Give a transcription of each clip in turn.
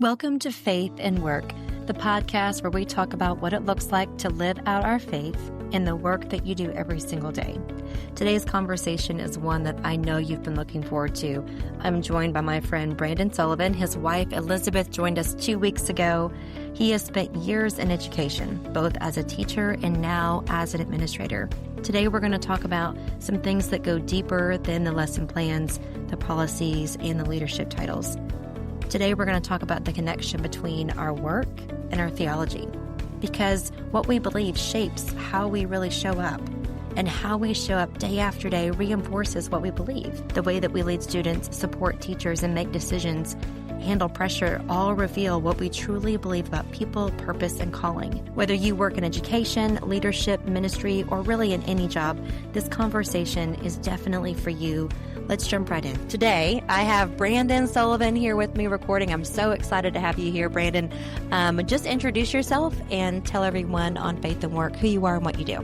Welcome to Faith and Work, the podcast where we talk about what it looks like to live out our faith in the work that you do every single day. Today's conversation is one that I know you've been looking forward to. I'm joined by my friend Brandon Sullivan. His wife Elizabeth joined us 2 weeks ago. He has spent years in education, both as a teacher and now as an administrator. Today we're going to talk about some things that go deeper than the lesson plans, the policies, and the leadership titles. Today we're going to talk about the connection between our work and our theology, because what we believe shapes how we really show up, and how we show up day after day reinforces what we believe. The way that we lead students, support teachers, and make decisions, handle pressure, all reveal what we truly believe about people, purpose, and calling. Whether you work in education, leadership, ministry, or really in any job, this conversation is definitely for you. Let's jump right in. Today, I have Brandon Sullivan here with me recording. I'm so excited to have you here, Brandon. Just introduce yourself and tell everyone on Faith and Work who you are and what you do.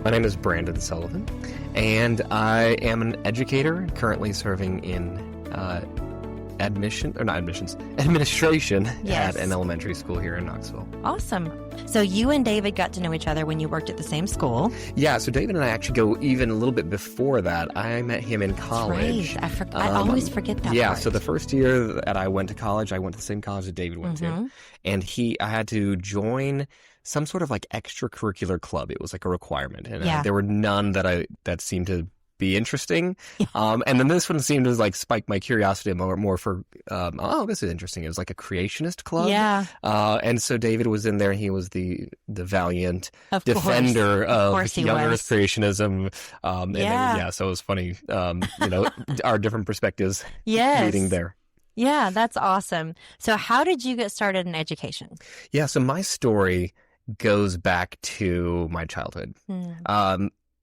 My name is Brandon Sullivan, and I am an educator currently serving in administration Yes. at an elementary school here in Knoxville. Awesome. So you and David got to know each other when you worked at the same school. Yeah, so David and I actually go even a little bit before that. I met him in college. That's right. I always forget that Yeah, part. so the first year that I went to college, I went to the same college that David went to. And I had to join some sort of like extracurricular club. It was like a requirement. And Yeah. there were none that seemed to be interesting. And then this one seemed to like spike my curiosity more for, this is interesting. It was like a creationist club. Yeah. And so David was in there. He was the valiant Of defender course of young Earth creationism. Yeah. So it was funny, our different perspectives Yes. meeting there. Yeah, that's awesome. So how did you get started in education? Yeah, so my story goes back to my childhood.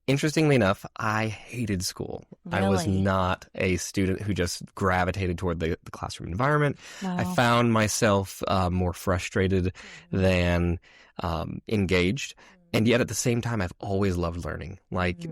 Interestingly enough, I hated school. I was Really? not a student who just gravitated toward the classroom environment. Wow. I found myself more frustrated than engaged. And yet at the same time, I've always loved learning. Like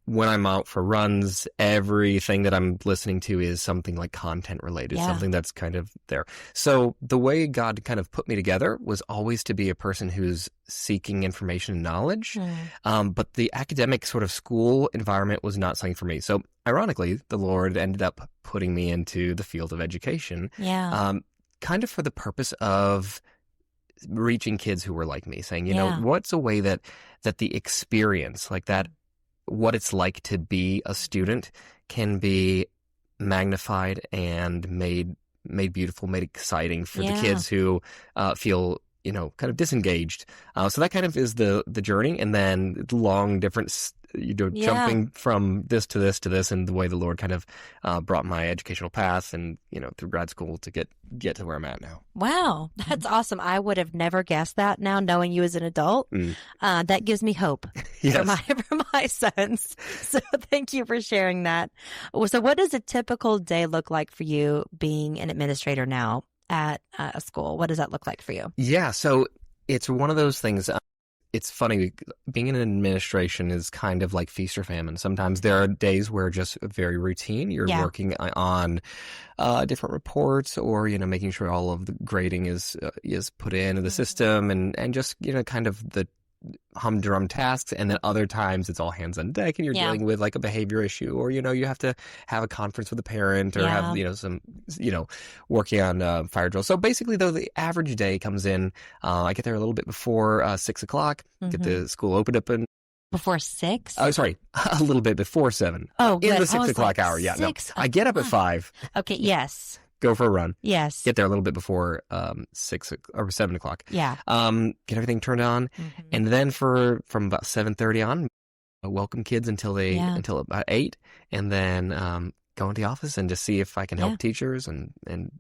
when I'm out for runs, everything that I'm listening to is something like content related, Yeah. something that's kind of there. So the way God kind of put me together was always to be a person who's seeking information and knowledge. But the academic sort of school environment was not something for me. So ironically, the Lord ended up putting me into the field of education, Yeah. kind of for the purpose of reaching kids who were like me, saying, Yeah. what's a way that the experience like that, what it's like to be a student can be magnified and made beautiful, made exciting for the Yeah. kids who feel, kind of disengaged. So that kind of is the journey. And then long difference, Yeah. jumping from this to this to this, and the way the Lord kind of brought my educational path and, through grad school to get to where I'm at now. Wow, that's awesome. I would have never guessed that now, knowing you as an adult. That gives me hope Yes. for my sons. So thank you for sharing that. So what does a typical day look like for you being an administrator now at a school? What does that look like for you? Yeah, so it's one of those things. It's funny, being in administration is kind of like feast or famine. Sometimes there are days where just very routine. You're Yeah. working on different reports, or making sure all of the grading is put into the system, and just kind of the humdrum tasks. And then other times it's all hands on deck, and you're Yeah. dealing with like a behavior issue, or you have to have a conference with a parent, or Yeah. have some working on fire drills. So basically, though, the average day comes in. I get there a little bit before 6 o'clock. Get the school opened up, and Before 6? a little bit before 7. Oh, In good. the 6 o'clock hour. Yeah, no, 6 I get up at 5, Okay, yes. go for a run, Yes. get there a little bit before 6 or 7 o'clock. Yeah. Get everything turned on, and then from about 7:30 on, I welcome kids until about 8, and then go into the office and just see if I can help teachers and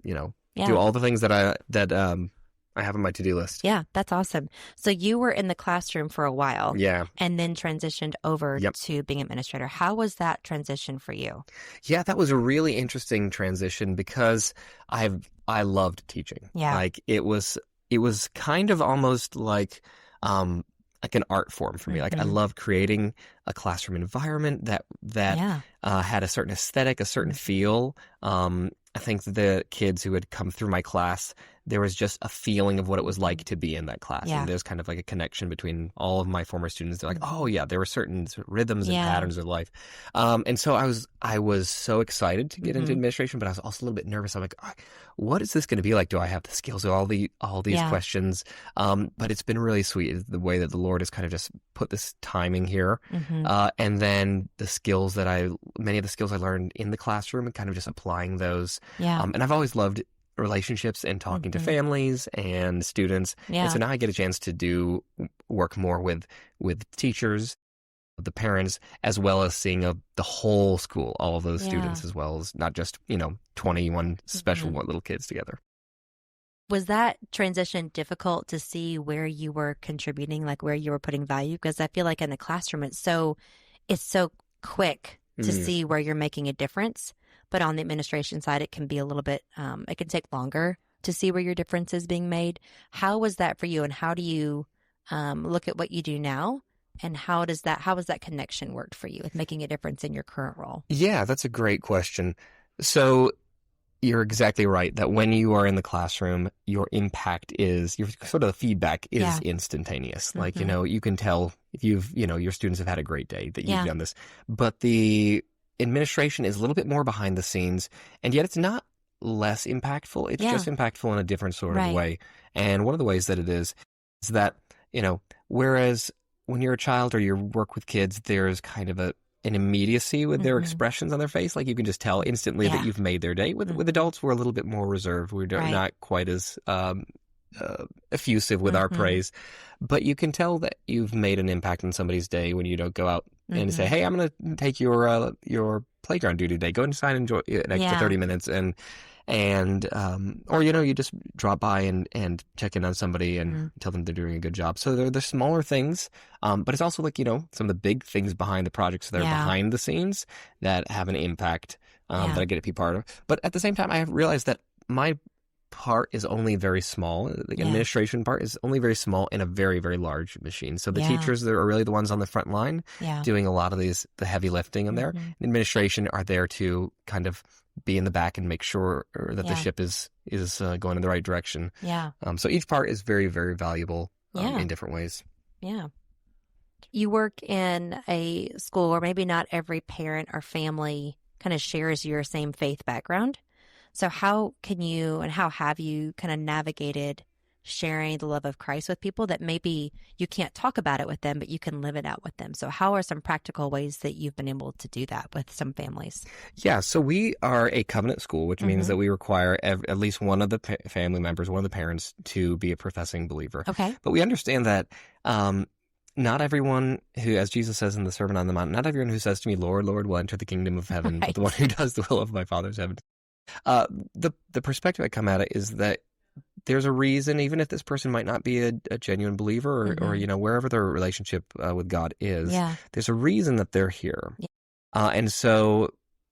do all the things that I have on my to-do list. Yeah, that's awesome. So you were in the classroom for a while. Yeah. And then transitioned over Yep. to being an administrator. How was that transition for you? Yeah, that was a really interesting transition because I loved teaching. Yeah. Like it was kind of almost like an art form for me. Like I loved creating a classroom environment that had a certain aesthetic, a certain feel. I think the kids who had come through my class, there was just a feeling of what it was like to be in that class. Yeah. And there's kind of like a connection between all of my former students. They're like, Mhm. oh yeah, there were certain rhythms and Yeah. patterns of life. And so I was so excited to get into administration, but I was also a little bit nervous. I'm like, what is this going to be like? Do I have the skills? All these Yeah. questions. But it's been really sweet the way that the Lord has kind of just put this timing here. And then the skills many of the skills I learned in the classroom and kind of just applying those. Yeah. And I've always loved relationships and talking to families and students. Yeah. And so now I get a chance to work more with teachers, the parents, as well as seeing the whole school, all of those students, as well as not just, 21 special little kids together. Was that transition difficult to see where you were contributing, like where you were putting value? Because I feel like in the classroom, it's so quick to see where you're making a difference. But on the administration side, it can be a little bit, it can take longer to see where your difference is being made. How was that for you? And how do you look at what you do now? And how has that connection worked for you with making a difference in your current role? Yeah, that's a great question. So you're exactly right that when you are in the classroom, your impact is, your sort of the feedback is instantaneous. Like, you can tell if your students have had a great day that you've done this. But the administration is a little bit more behind the scenes, and yet it's not less impactful. It's just impactful in a different sort of way. And one of the ways that it is that, whereas when you're a child or you work with kids, there's kind of an immediacy with their expressions on their face. Like you can just tell instantly that you've made their day. With adults, we're a little bit more reserved. We're not quite as effusive with our praise. But you can tell that you've made an impact on somebody's day when you don't go out and say, hey, I'm going to take your playground duty today. Go inside and enjoy an extra 30 minutes. Or, you just drop by and check in on somebody and tell them they're doing a good job. So they're smaller things, but it's also like, some of the big things behind the projects that are behind the scenes that have an impact that I get to be part of. But at the same time, I have realized that my part is only very small. The administration part is only very small in a very, very large machine. So the teachers, they're really the ones on the front line doing a lot of the heavy lifting in there. The administration are there to kind of be in the back and make sure that the ship is going in the right direction. So each part is very, very valuable in different ways. Yeah. You work in a school where maybe not every parent or family kind of shares your same faith background. So how have you kind of navigated sharing the love of Christ with people that maybe you can't talk about it with them, but you can live it out with them? So how are some practical ways that you've been able to do that with some families? Yeah, so we are a covenant school, which means that we require at least one of the family members, one of the parents, to be a professing believer. Okay. But we understand that not everyone who, as Jesus says in the Sermon on the Mount, not everyone who says to me, Lord, Lord, will enter the kingdom of heaven, but the one who does the will of my Father's heaven. The perspective I come at it is that there's a reason, even if this person might not be a genuine believer or wherever their relationship with God is, there's a reason that they're here. And so,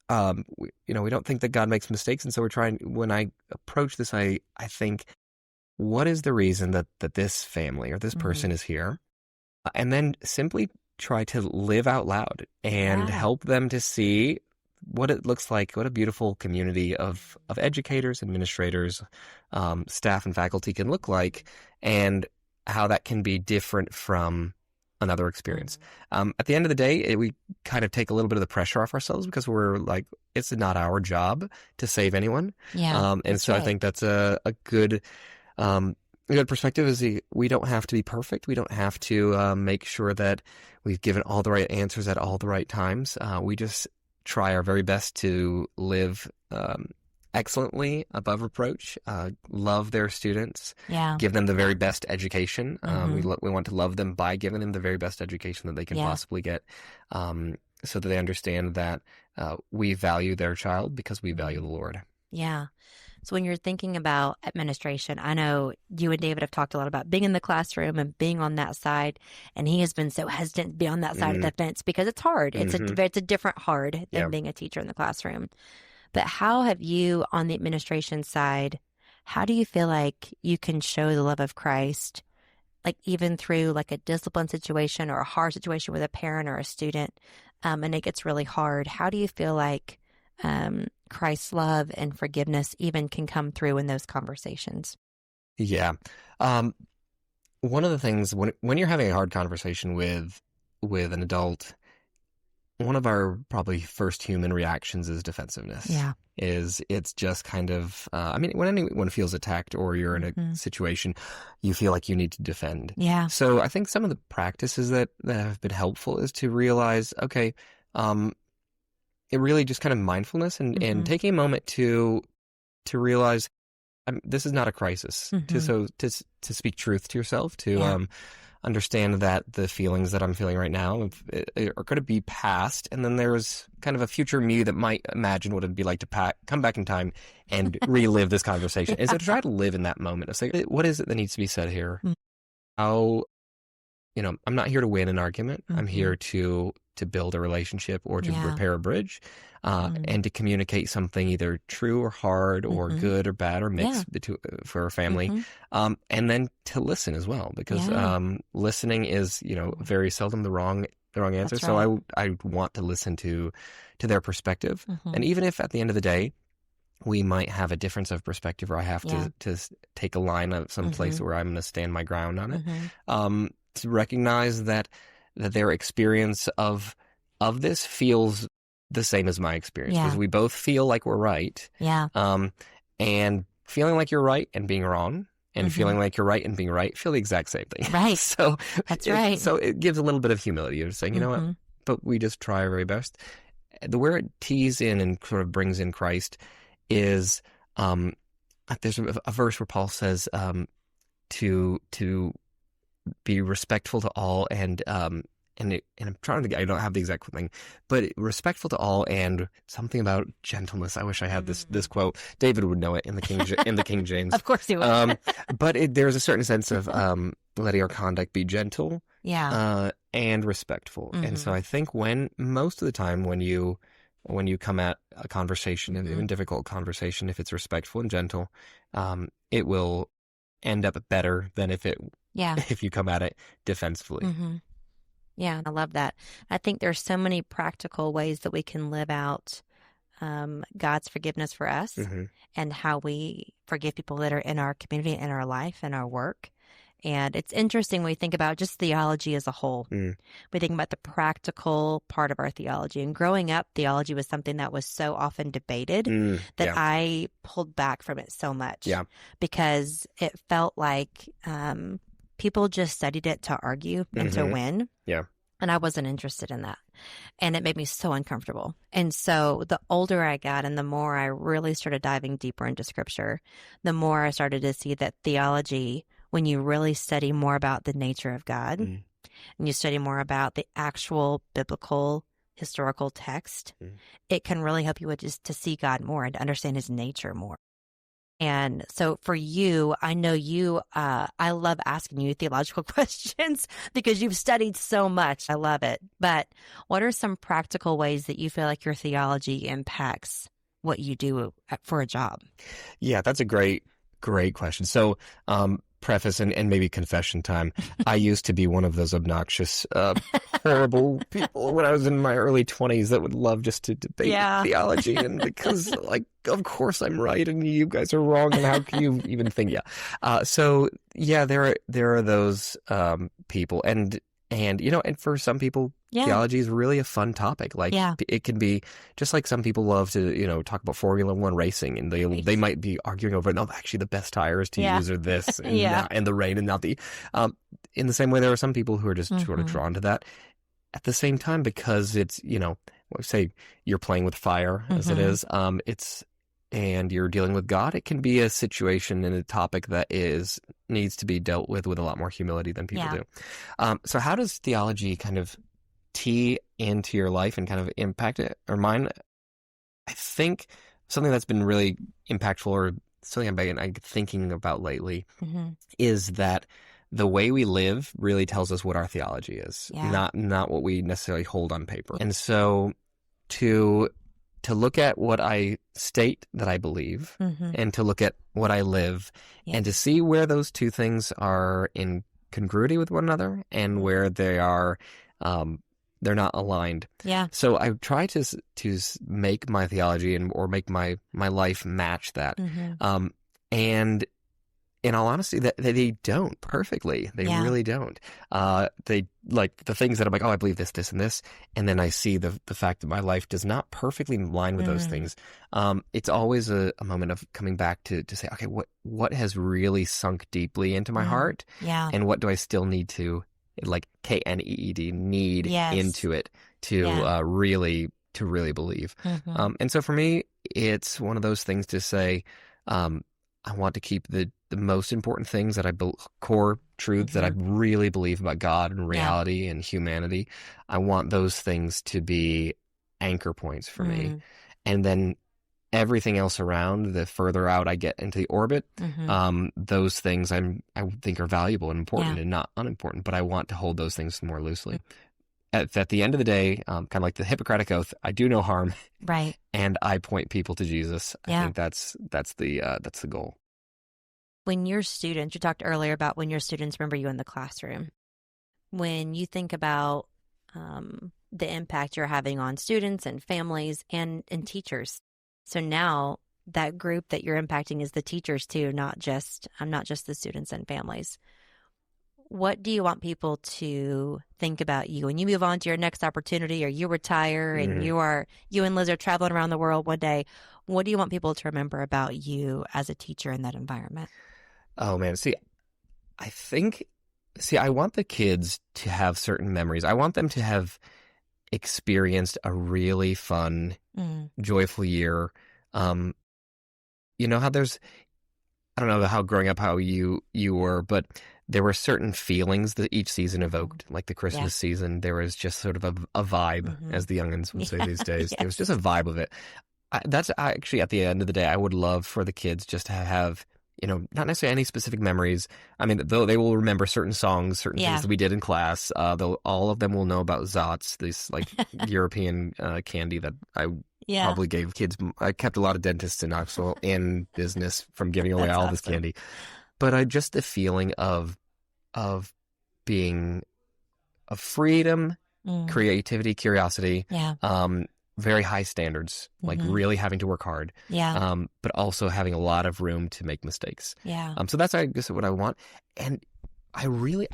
we don't think that God makes mistakes. And so when I approach this, I think, what is the reason that this family or this person is here? And then simply try to live out loud and help them to see what it looks like, what a beautiful community of educators, administrators, staff, and faculty can look like, and how that can be different from another experience. At the end of the day, we kind of take a little bit of the pressure off ourselves because we're like, it's not our job to save anyone. And so I think that's a good perspective is we don't have to be perfect. We don't have to make sure that we've given all the right answers at all the right times. We just try our very best to live excellently above reproach, love their students, give them the very best education. We want to love them by giving them the very best education that they can possibly get, so that they understand that we value their child because we value the Lord. Yeah. So when you're thinking about administration, I know you and David have talked a lot about being in the classroom and being on that side, and he has been so hesitant to be on that side of the fence because it's hard. It's a different hard than being a teacher in the classroom. But how have you, on the administration side, how do you feel like you can show the love of Christ, like even through like a discipline situation or a hard situation with a parent or a student, and it gets really hard? How do you feel like Christ's love and forgiveness even can come through in those conversations. Yeah. One of the things when you're having a hard conversation with an adult, one of our probably first human reactions is defensiveness. Yeah. It's just kind of, when anyone feels attacked or you're in a situation, you feel like you need to defend. Yeah. So I think some of the practices that have been helpful is to realize, okay, it really just kind of mindfulness and taking a moment to realize this is not a crisis. To speak truth to yourself, to understand that the feelings that I'm feeling right now are going to be past, and then there's kind of a future me that might imagine what it'd be like to come back in time and relive this conversation. And so to try to live in that moment, say, what is it that needs to be said here? How, I'm not here to win an argument. I'm here to build a relationship or to repair a bridge, and to communicate something either true or hard or good or bad or mixed for a family. And then to listen as well, because listening is, very seldom the wrong answer. That's so right. I want to listen to their perspective. And even if at the end of the day, we might have a difference of perspective, or I have to take a line of some place where I'm going to stand my ground on it, to recognize that their experience of this feels the same as my experience, because we both feel like we're right. Yeah. And feeling like you're right and being wrong, and feeling like you're right and being right feel the exact same thing. Right. So that's right. So it gives a little bit of humility of saying, you know what, but we just try our very best. Where it tees in and sort of brings in Christ is, there's a verse where Paul says, to be respectful to all, and I'm trying to, I don't have the exact thing, but respectful to all, and something about gentleness. I wish I had this quote. David would know it in the King James. Of course he would. But there's a certain sense of letting our conduct be gentle, and respectful. And so I think most of the time when you come at a conversation, even difficult conversation, if it's respectful and gentle, it will end up better than if you come at it defensively. Yeah, I love that. I think there's so many practical ways that we can live out God's forgiveness for us, and how we forgive people that are in our community, in our life, in our work. And it's interesting when we think about just theology as a whole. We think about the practical part of our theology. And growing up, theology was something that was so often debated that I pulled back from it so much. Because it felt like people just studied it to argue and to win. And I wasn't interested in that. And it made me so uncomfortable. And so the older I got and the more I really started diving deeper into Scripture, the more I started to see that theology, when you really study more about the nature of God, and you study more about the actual biblical historical text, it can really help you just to see God more and to understand His nature more. And so for you, I know I love asking you theological questions because you've studied so much. I love it. But what are some practical ways that you feel like your theology impacts what you do for a job? Yeah, that's a great question. So, preface and maybe confession time. I used to be one of those obnoxious, horrible people when I was in my early 20s that would love just to debate theology, and because of course I'm right and you guys are wrong, and how can you even think? There are those people, and for some people, theology is really a fun topic. It can be just like some people love to, talk about Formula One racing, and they might be arguing over, no, actually the best tires to use are this, and the rain and not the, in the same way, there are some people who are just sort of drawn to that. At the same time, because it's, say you're playing with fire as it is, and you're dealing with God, it can be a situation and a topic that needs to be dealt with a lot more humility than people do. So how does theology kind of tee into your life and kind of impact it or mine? I think something that's been really impactful, or something I'm thinking about lately, is that the way we live really tells us what our theology is, not what we necessarily hold on paper. And so to look at what I state that I believe, and to look at what I live, and to see where those two things are in congruity with one another, and where they are they're not aligned. Yeah. So I try to make my theology or make my life match that. And in all honesty, that they don't perfectly. They really don't. They like the things that I'm like, oh, I believe this, this, and this, and then I see the fact that my life does not perfectly align with those things. It's always a moment of coming back to say, okay, what has really sunk deeply into my heart, and what do I still need to, like KNEED, need into it to really believe. And so for me, it's one of those things to say, I want to keep the most important things that core truths that I really believe about God and reality and humanity. I want those things to be anchor points for me. And then everything else around, the further out I get into the orbit, those things I think are valuable and important and not unimportant, but I want to hold those things more loosely. At the end of the day, kind of like the Hippocratic Oath, I do no harm, right? And I point people to Jesus. I think that's the goal. When your students, you talked earlier about when your students remember you in the classroom. When you think about the impact you're having on students and families and teachers, so now that group that you're impacting is the teachers too, not just the students and families. What do you want people to think about you when you move on to your next opportunity, or you retire and you and Liz are traveling around the world one day? What do you want people to remember about you as a teacher in that environment? Oh man, I want the kids to have certain memories. I want them to have experienced a really fun, joyful year. You know how I don't know how growing up how you were, but there were certain feelings that each season evoked, like the Christmas season. There was just sort of a vibe, as the youngins would say these days. There was just a vibe of it. That's actually, at the end of the day, I would love for the kids just to have, not necessarily any specific memories. I mean, though they will remember certain songs, certain things that we did in class. All of them will know about Zotz, this like European candy that I probably gave kids. I kept a lot of dentists in Knoxville in business from giving away all this candy. But just the feeling of being of freedom, creativity, curiosity, very high standards, like really having to work hard, but also having a lot of room to make mistakes. So that's, I guess, what I want. And I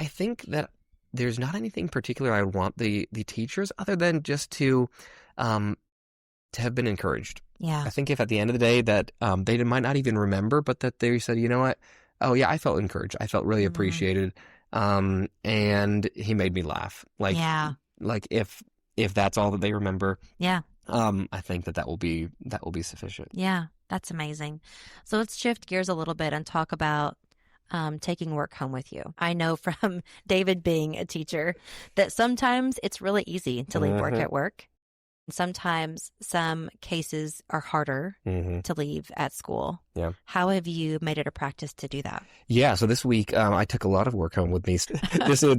think that there's not anything particular I would want the teachers other than just to have been encouraged. I think if at the end of the day that they might not even remember, but that they said, you know what? Oh yeah, I felt encouraged. I felt really appreciated. And he made me laugh. Like if that's all that they remember. I think that will be sufficient. Yeah, that's amazing. So let's shift gears a little bit and talk about taking work home with you. I know from David being a teacher that sometimes it's really easy to leave work at work. Sometimes some cases are harder to leave at school. How have you made it a practice to do that? So this week I took a lot of work home with me. This is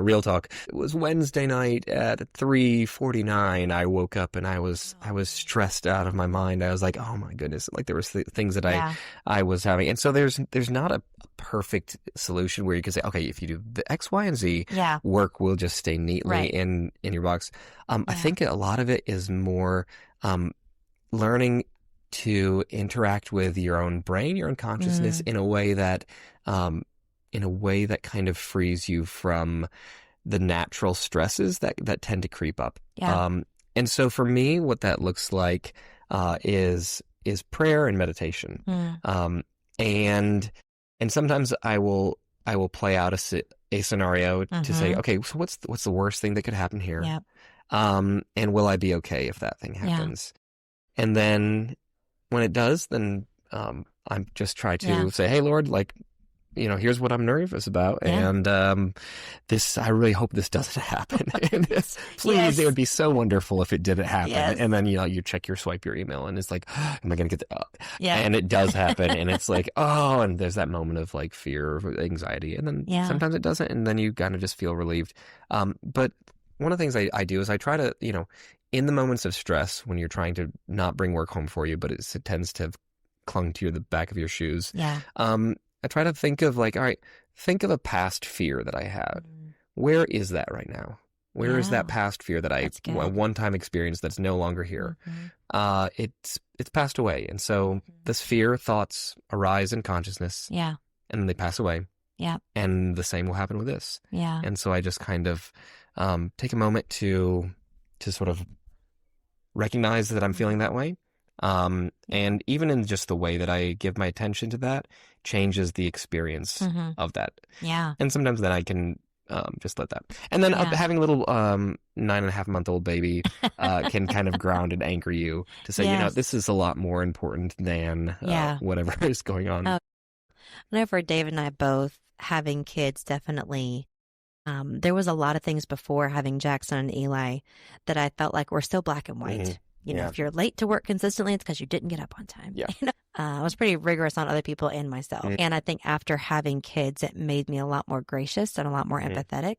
real talk. It was Wednesday night at 3:49. I woke up and I was stressed out of my mind. I was like, oh my goodness, like there was things that I was having. And so there's not a perfect solution where you can say, okay, if you do the X, Y, and Z, work will just stay neatly in your box. I think a lot of it is more learning to interact with your own brain, your own consciousness in a way that kind of frees you from the natural stresses that tend to creep up. And so for me, what that looks like is prayer and meditation. And sometimes I will play out a scenario to say, okay, so what's the worst thing that could happen here? And will I be okay if that thing happens? And then when it does, then I'm just try to say, hey, Lord, like, here's what I'm nervous about. And I really hope this doesn't happen. Please, it would be so wonderful if it didn't happen. And then, you swipe your email and it's like, am I going to get and it does happen. And it's like, oh, and there's that moment of like fear, anxiety. And then sometimes it doesn't. And then you kind of just feel relieved. But one of the things I do is I try to, in the moments of stress when you're trying to not bring work home for you, but it tends to have clung to the back of your shoes. I try to think of like, all right, think of a past fear that I had. Where is that right now? Where is that past fear that I That's good. one-time experienced that's no longer here? It's passed away. And so this fear, thoughts arise in consciousness. Yeah. And then they pass away. Yeah. And the same will happen with this. Yeah. And so I just kind of take a moment to sort of recognize that I'm feeling that way. And even in just the way that I give my attention to that changes the experience of that. Yeah. And sometimes then I can just let that. And then having a little 9.5-month-old baby can kind of ground and anchor you to say, you know, this is a lot more important than whatever is going on. I know for David and I both, having kids definitely, there was a lot of things before having Jackson and Eli that I felt like were still black and white. You know, if you're late to work consistently, it's because you didn't get up on time. Yeah. You know? I was pretty rigorous on other people and myself. And I think after having kids, it made me a lot more gracious and a lot more empathetic,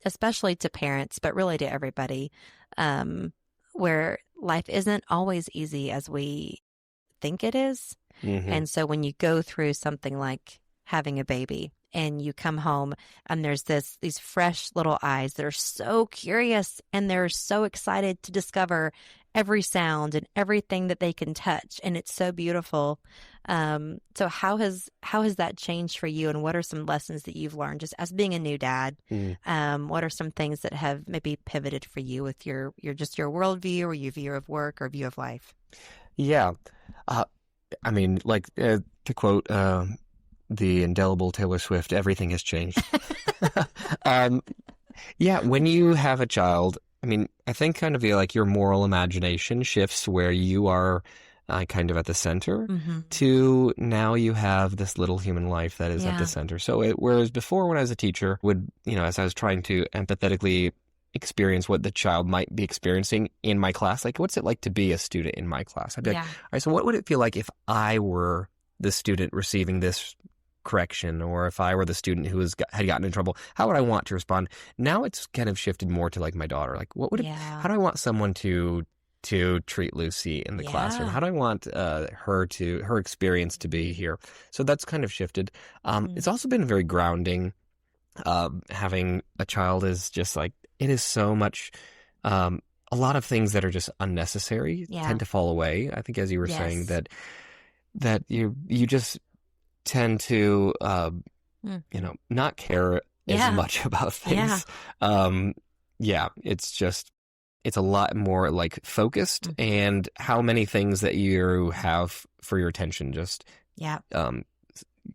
especially to parents, but really to everybody, where life isn't always easy as we think it is. And so when you go through something like having a baby and you come home and there's these fresh little eyes that are so curious and they're so excited to discover every sound and everything that they can touch, and it's so beautiful. So how has that changed for you, and what are some lessons that you've learned just as being a new dad? What are some things that have maybe pivoted for you with your worldview or your view of work or view of life? Yeah. I mean, like to quote the indelible Taylor Swift, everything has changed. Yeah, when you have a child, I mean, I think kind of your moral imagination shifts where you are kind of at the center to now you have this little human life that is at the center. So whereas before when I was a teacher as I was trying to empathetically experience what the child might be experiencing in my class, like what's it like to be a student in my class? I'd be like, all right, so what would it feel like if I were the student receiving this correction, or if I were the student who had gotten in trouble, how would I want to respond? Now it's kind of shifted more to like my daughter. Like, how do I want someone to treat Lucy in the classroom? How do I want her experience to be here? So that's kind of shifted. It's also been very grounding. Having a child is just like, it is so much, a lot of things that are just unnecessary tend to fall away. I think, as you were saying, that you just tend to, not care as much about things. It's a lot more like focused, and how many things that you have for your attention just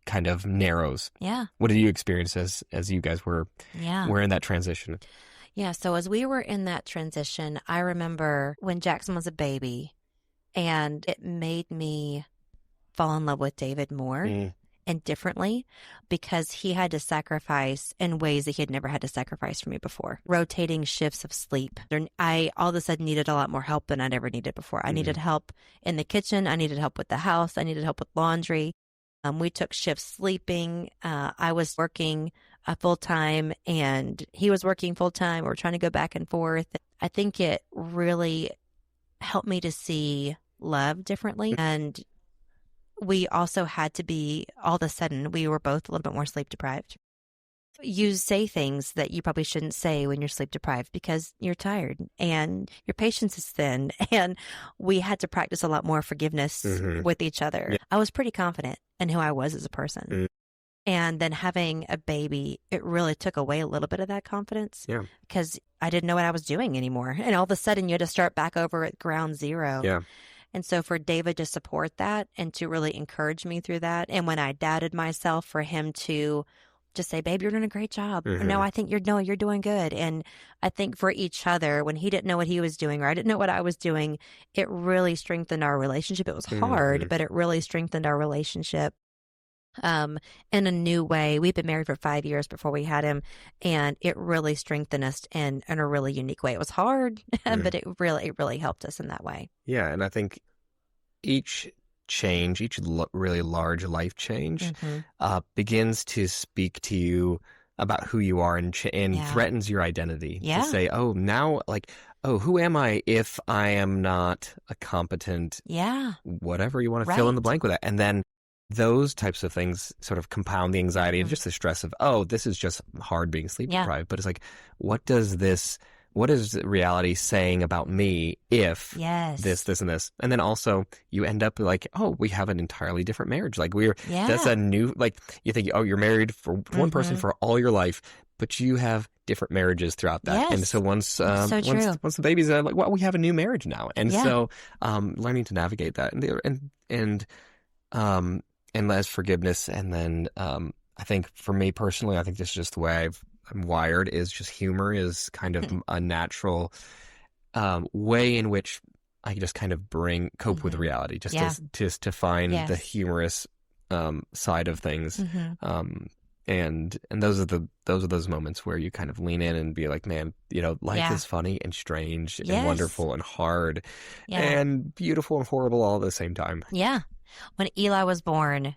kind of narrows. What did you experience as you guys were in that transition? Yeah, so as we were in that transition, I remember when Jackson was a baby, and it made me fall in love with David more and differently, because he had to sacrifice in ways that he had never had to sacrifice for me before. Rotating shifts of sleep. I all of a sudden needed a lot more help than I'd ever needed before. I needed help in the kitchen. I needed help with the house. I needed help with laundry. We took shifts sleeping. I was working full-time and he was working full-time. We were trying to go back and forth. I think it really helped me to see love differently. And we also had to be, all of a sudden, we were both a little bit more sleep deprived. You say things that you probably shouldn't say when you're sleep deprived because you're tired and your patience is thin. And we had to practice a lot more forgiveness with each other. Yeah. I was pretty confident in who I was as a person. And then having a baby, it really took away a little bit of that confidence because I didn't know what I was doing anymore. And all of a sudden you had to start back over at ground zero. Yeah. And so for David to support that and to really encourage me through that. And when I doubted myself, for him to just say, babe, you're doing a great job. No, I think you're doing good. And I think for each other, when he didn't know what he was doing or I didn't know what I was doing, it really strengthened our relationship. It was hard, but it really strengthened our relationship in a new way. We've been married for 5 years before we had him, and it really strengthened us in a really unique way. It was hard, but it really helped us in that way. Yeah, and I think each change, each really large life change begins to speak to you about who you are and threatens your identity. To say, oh, now, like, oh, who am I if I am not a competent, whatever you want to fill in the blank with that. And then those types of things sort of compound the anxiety and just the stress of, oh, this is just hard being sleep deprived. But it's like, what does this what is reality saying about me if Yes. this, and this? And then also you end up like, oh, we have an entirely different marriage. Like that's Yeah. a new, like you think, oh, you're married for one person Mhm. for all your life, but you have different marriages throughout that. Yes. And so once so true. once the baby's like, well, we have a new marriage now. And Yeah. so learning to navigate that and as forgiveness. And then I think for me personally, I think this is just the way I'm wired, is just humor is kind of a natural way in which I just kind of cope with reality, just to find the humorous side of things. And those are those moments where you kind of lean in and be like, man, life is funny and strange and wonderful and hard and beautiful and horrible all at the same time. Yeah. When Eli was born,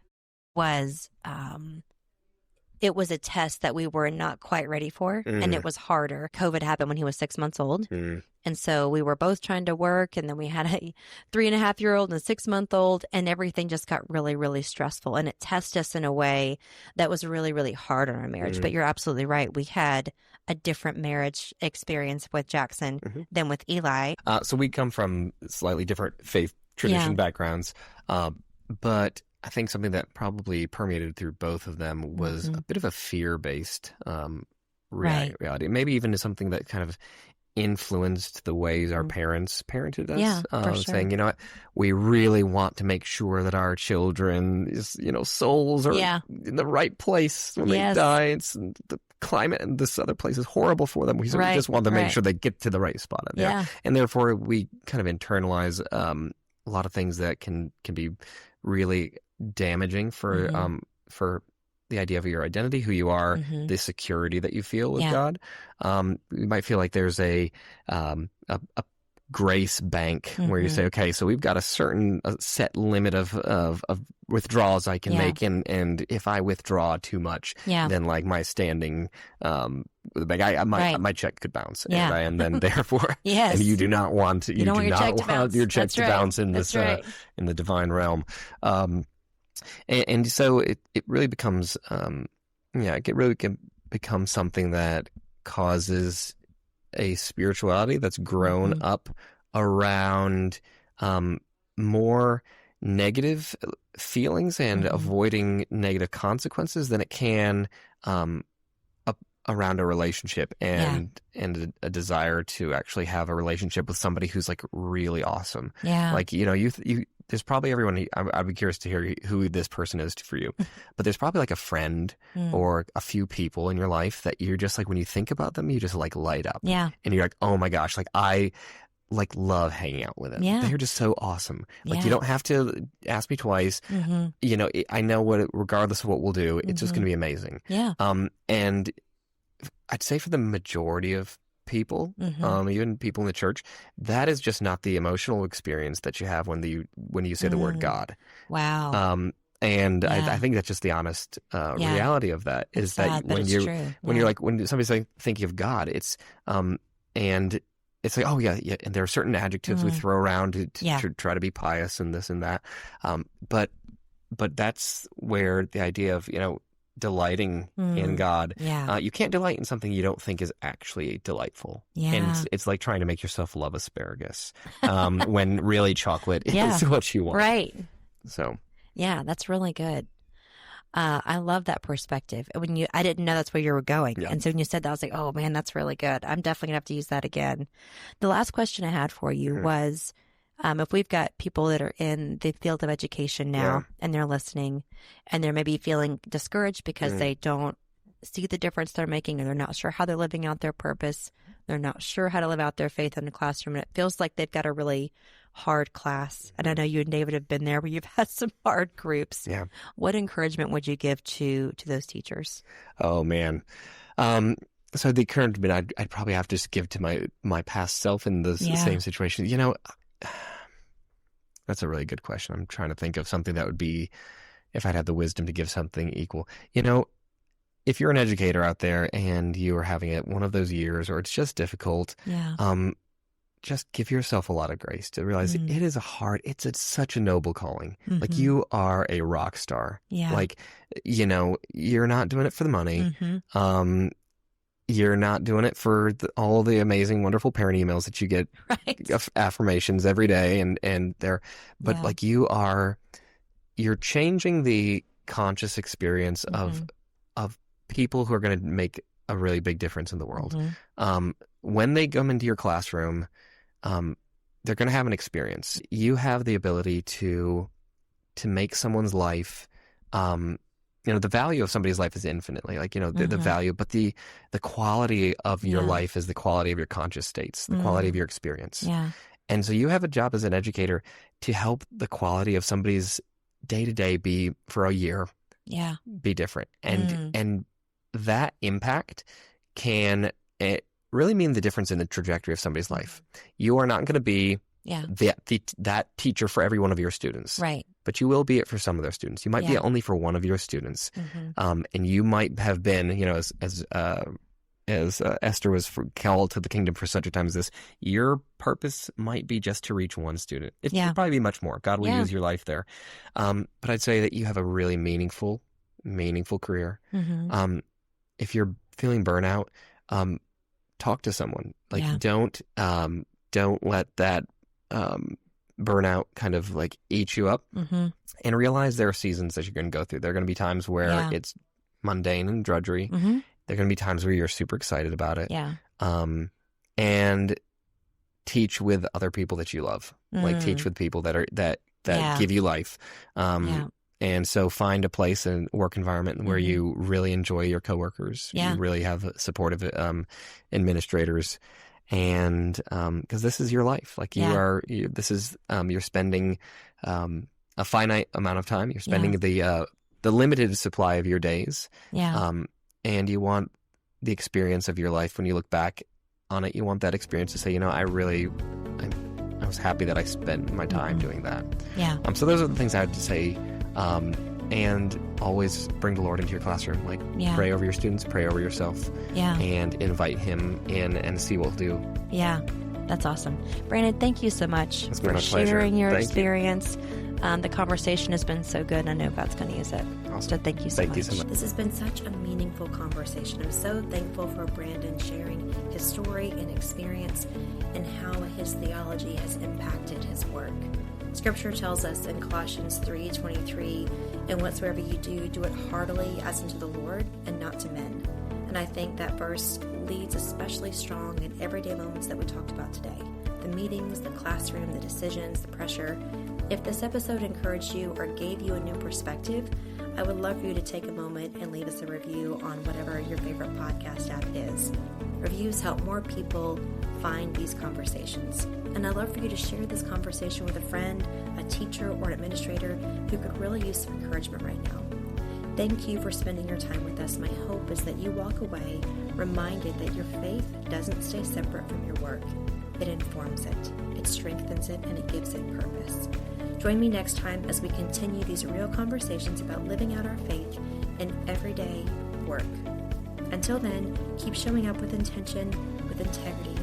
it was a test that we were not quite ready for, and it was harder. COVID happened when he was 6 months old. And so we were both trying to work, and then we had a 3.5-year-old and a 6-month-old, and everything just got really, really stressful. And it tested us in a way that was really, really hard on our marriage. But you're absolutely right. We had a different marriage experience with Jackson than with Eli. So we come from slightly different faith tradition backgrounds, but I think something that probably permeated through both of them was a bit of a fear-based reality. Maybe even something that kind of influenced the ways our parents parented us. For sure. Saying, we really want to make sure that our children's, souls are in the right place when they die. It's the climate and this other place is horrible for them. We just want to make sure they get to the right spot in there. And therefore, we kind of internalize a lot of things that can be really damaging for the idea of your identity, who you are, the security that you feel with God. You might feel like there's a grace bank where you say, okay, so we've got a set limit of withdrawals I can make, and if I withdraw too much, then like my standing with the bank, my check could bounce, and then therefore, and you do not want your check to bounce in this in the divine realm. And so it really becomes, it really can become something that causes a spirituality that's grown up around more negative feelings and avoiding negative consequences than it can around a relationship and a desire to actually have a relationship with somebody who's like really awesome. Like, there's probably everyone, I'd be curious to hear who this person is for you, but there's probably like a friend or a few people in your life that you're just like, when you think about them, you just like light up. And you're like, oh my gosh, like I like love hanging out with them. They're just so awesome. Like you don't have to ask me twice. I know regardless of what we'll do, it's just going to be amazing. And I'd say for the majority of people, even people in the church, that is just not the emotional experience that you have when you say the word God. Wow. And I think that's just the honest reality of that. Is that when you're like, when somebody's like thinking of God, it's and it's like, oh yeah, and there are certain adjectives we throw around to try to be pious and this and that, but that's where the idea of delighting in God. You can't delight in something you don't think is actually delightful. And it's like trying to make yourself love asparagus when really chocolate is what you want. Right. So. Yeah, that's really good. I love that perspective. I didn't know that's where you were going. And so when you said that, I was like, oh man, that's really good. I'm definitely gonna have to use that again. The last question I had for you was, if we've got people that are in the field of education now and they're listening and they're maybe feeling discouraged because they don't see the difference they're making, or they're not sure how they're living out their purpose, they're not sure how to live out their faith in the classroom, and it feels like they've got a really hard class. And I know you and David have been there where you've had some hard groups. What encouragement would you give to those teachers? Oh man. So the encouragement I'd probably have to just give to my past self in the same situation. That's a really good question. I'm trying to think of something that would be, if I'd had the wisdom to give something equal. If you're an educator out there and you are having one of those years, or it's just difficult, just give yourself a lot of grace to realize it is it's such a noble calling. Like you are a rock star. Like, you're not doing it for the money. you're not doing it for all the amazing, wonderful parent emails that you get, affirmations every day, but like you're changing the conscious experience of people who are going to make a really big difference in the world. When they come into your classroom, they're going to have an experience. You have the ability to make someone's life, the value of somebody's life is infinitely, like, the value, but the quality of your life is the quality of your conscious states, the quality of your experience. Yeah. And so you have a job as an educator to help the quality of somebody's day-to-day be, for a year, be different. And that impact can really mean the difference in the trajectory of somebody's life. You are not going to be that teacher for every one of your students. Right. But you will be it for some of their students. You might be it only for one of your students. And you might have been, as Esther was called to the kingdom for such a time as this, your purpose might be just to reach one student. It could probably be much more. God will use your life there. But I'd say that you have a really meaningful career. If you're feeling burnout, talk to someone. Like, don't let that burnout kind of like eat you up, and realize there are seasons that you're going to go through. There are going to be times where it's mundane and drudgery. There are going to be times where you're super excited about it. And teach with other people that you love. Like, teach with people that give you life. And so find a place and work environment where you really enjoy your coworkers. You really have supportive administrators. And because this is your life, like you're spending a finite amount of time. You're spending the limited supply of your days. And you want the experience of your life when you look back on it. You want that experience to say, I was happy that I spent my time doing that. So those are the things I have to say. And always bring the Lord into your classroom. Like, pray over your students, pray over yourself, and invite Him in and see what He'll do. Yeah, that's awesome. Brandon, thank you so much for sharing pleasure. Your experience. The conversation has been so good. I know God's going to use it. Awesome. So thank you so much. This has been such a meaningful conversation. I'm so thankful for Brandon sharing his story and experience and how his theology has impacted his work. Scripture tells us in Colossians 3:23, "And whatsoever you do, do it heartily as unto the Lord and not to men." And I think that verse leads especially strong in everyday moments that we talked about today. The meetings, the classroom, the decisions, the pressure. If this episode encouraged you or gave you a new perspective, I would love for you to take a moment and leave us a review on whatever your favorite podcast app is. Reviews help more people find these conversations. And I'd love for you to share this conversation with a friend, a teacher, or an administrator who could really use some encouragement right now. Thank you for spending your time with us. My hope is that you walk away reminded that your faith doesn't stay separate from your work. It informs it, it strengthens it, and it gives it purpose. Join me next time as we continue these real conversations about living out our faith in everyday work. Until then, keep showing up with intention, with integrity,